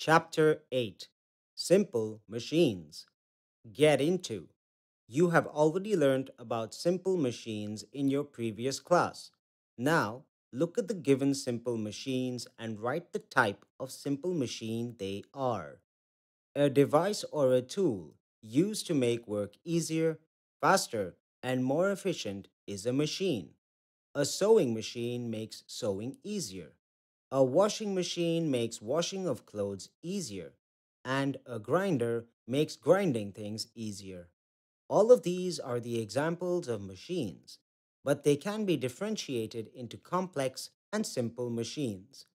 Chapter 8 Simple Machines. Get into. You have already learned about simple machines in your previous class. Now, look at the given simple machines and write the type of simple machine they are. A device or a tool used to make work easier, faster, and more efficient is a machine. A sewing machine makes sewing easier. A washing machine makes washing of clothes easier. And a grinder makes grinding things easier. All of these are the examples of machines, but they can be differentiated into complex and simple machines.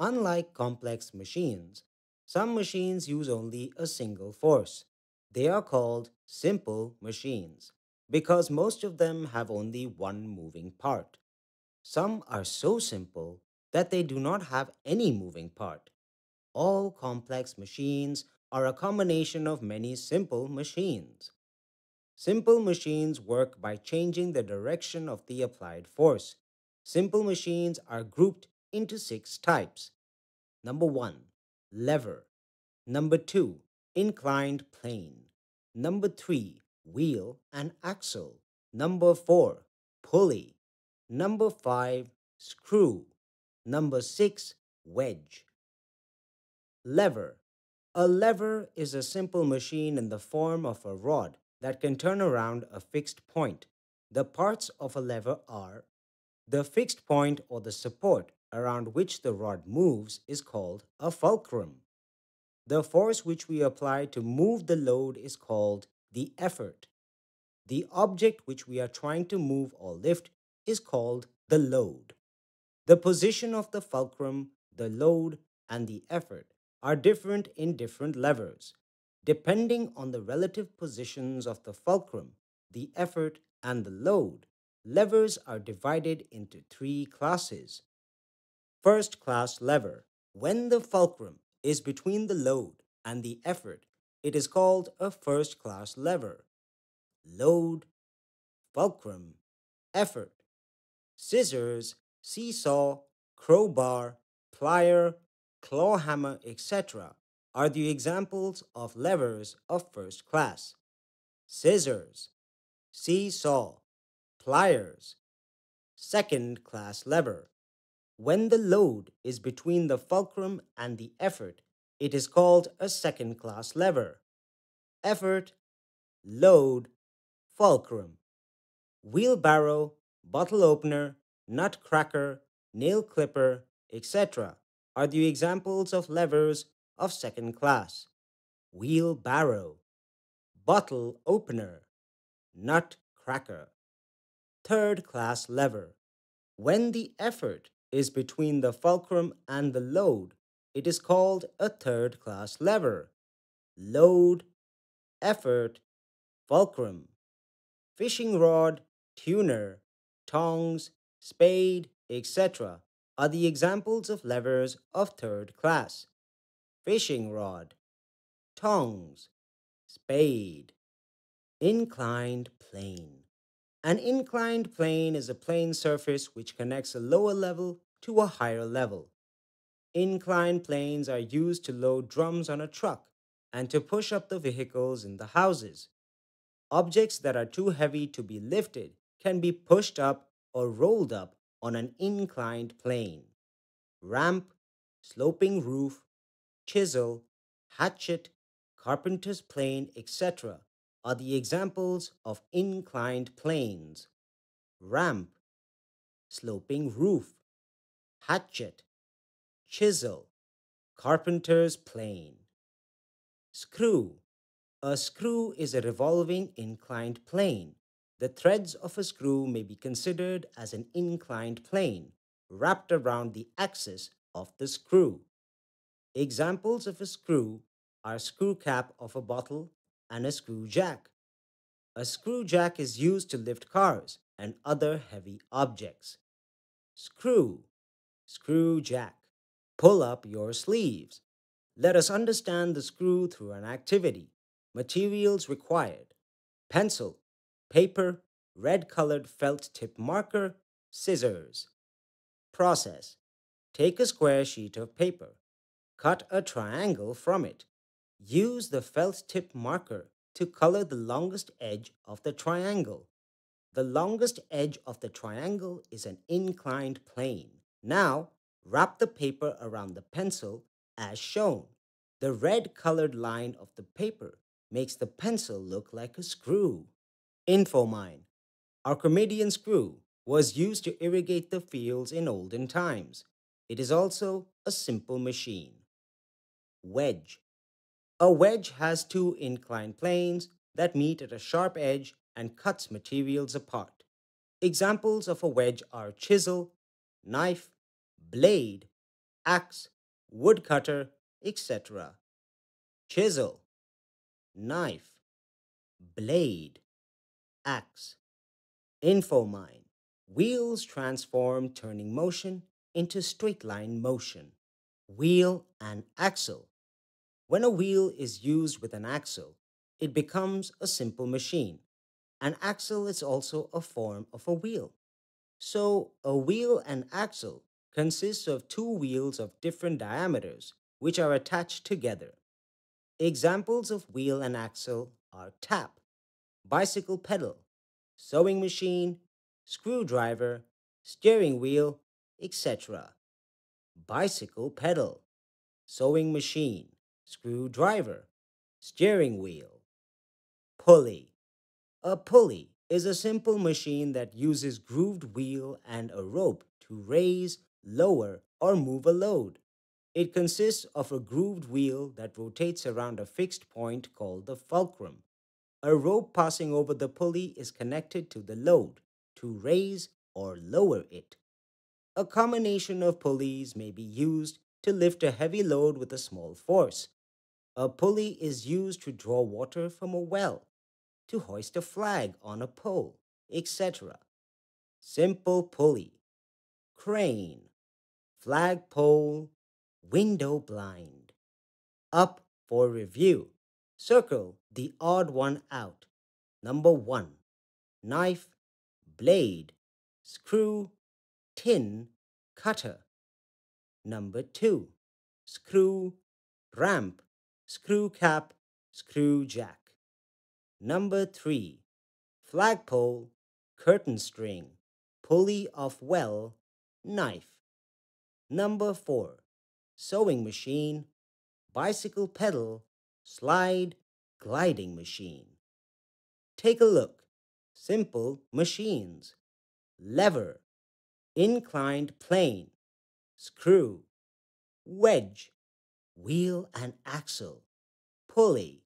Unlike complex machines, some machines use only a single force. They are called simple machines because most of them have only one moving part. Some are so simple that they do not have any moving part. All complex machines are a combination of many simple machines. Simple machines work by changing the direction of the applied force. Simple machines are grouped into six types. Number 1, lever. Number 2, inclined plane. Number 3, wheel and axle. Number 4, pulley. Number 5, screw. Number 6, wedge. Lever. A lever is a simple machine in the form of a rod that can turn around a fixed point. The parts of a lever are the fixed point or the support around which the rod moves is called a fulcrum. The force which we apply to move the load is called the effort. The object which we are trying to move or lift is called the load. The position of the fulcrum, the load, and the effort are different in different levers. Depending on the relative positions of the fulcrum, the effort, and the load, levers are divided into three classes. First class lever. When the fulcrum is between the load and the effort, it is called a first class lever. Load, fulcrum, effort. Scissors, seesaw, crowbar, plier, claw hammer, etc. are the examples of levers of first class. Scissors, seesaw, pliers, second class lever. When the load is between the fulcrum and the effort, it is called a second class lever. Effort, load, fulcrum. Wheelbarrow, bottle opener, nutcracker, nail clipper, etc. are the examples of levers of second class. Wheelbarrow, bottle opener, nutcracker. Third class lever. When the effort is between the fulcrum and the load, it is called a third class lever. Load, effort, fulcrum. Fishing rod, tuner, tongs, spade, etc. are the examples of levers of third class. Fishing rod, tongs, spade. Inclined plane. An inclined plane is a plane surface which connects a lower level to a higher level. Inclined planes are used to load drums on a truck and to push up the vehicles in the houses. Objects that are too heavy to be lifted can be pushed up or rolled up on an inclined plane. Ramp, sloping roof, chisel, hatchet, carpenter's plane, etc. are the examples of inclined planes. Ramp, sloping roof, hatchet, chisel, carpenter's plane. Screw. A screw is a revolving inclined plane. The threads of a screw may be considered as an inclined plane wrapped around the axis of the screw. Examples of a screw are screw cap of a bottle and a screw jack. A screw jack is used to lift cars and other heavy objects. Screw, screw jack. Pull up your sleeves. Let us understand the screw through an activity. Materials required: pencil, paper, red colored felt tip marker, scissors. Process: take a square sheet of paper, Cut a triangle from it. Use the felt tip marker to color the longest edge of the triangle. The longest edge of the triangle is an inclined plane. Now, wrap the paper around the pencil as shown. The red colored line of the paper makes the pencil look like a screw. Infomine. Archimedean screw was used to irrigate the fields in olden times. It is also a simple machine. Wedge. A wedge has two inclined planes that meet at a sharp edge and cuts materials apart. Examples of a wedge are chisel, knife, blade, axe, woodcutter, etc. Chisel, knife, blade, axe. Infomine. Wheels transform turning motion into straight line motion. Wheel and axle. When a wheel is used with an axle, it becomes a simple machine. An axle is also a form of a wheel. So, a wheel and axle consists of two wheels of different diameters which are attached together. Examples of wheel and axle are tap, bicycle pedal, sewing machine, screwdriver, steering wheel, etc. Bicycle pedal, sewing machine, screwdriver, steering wheel. Pulley. A pulley is a simple machine that uses grooved wheel and a rope to raise, lower, or move a load. It consists of a grooved wheel that rotates around a fixed point called the fulcrum. A rope passing over the pulley is connected to the load to raise or lower it. A combination of pulleys may be used to lift a heavy load with a small force. A pulley is used to draw water from a well, to hoist a flag on a pole, etc. Simple pulley, crane, flagpole, window blind. Up for review. Circle the odd one out. Number 1. Knife, blade, screw, tin, cutter. Number 2. Screw, ramp, screw cap, screw jack. Number 3. Flagpole, curtain string, pulley of well, knife. Number 4. Sewing machine, bicycle pedal, slide, gliding machine. Take a look. Simple machines. Lever, inclined plane, screw, wedge, wheel and axle, pulley,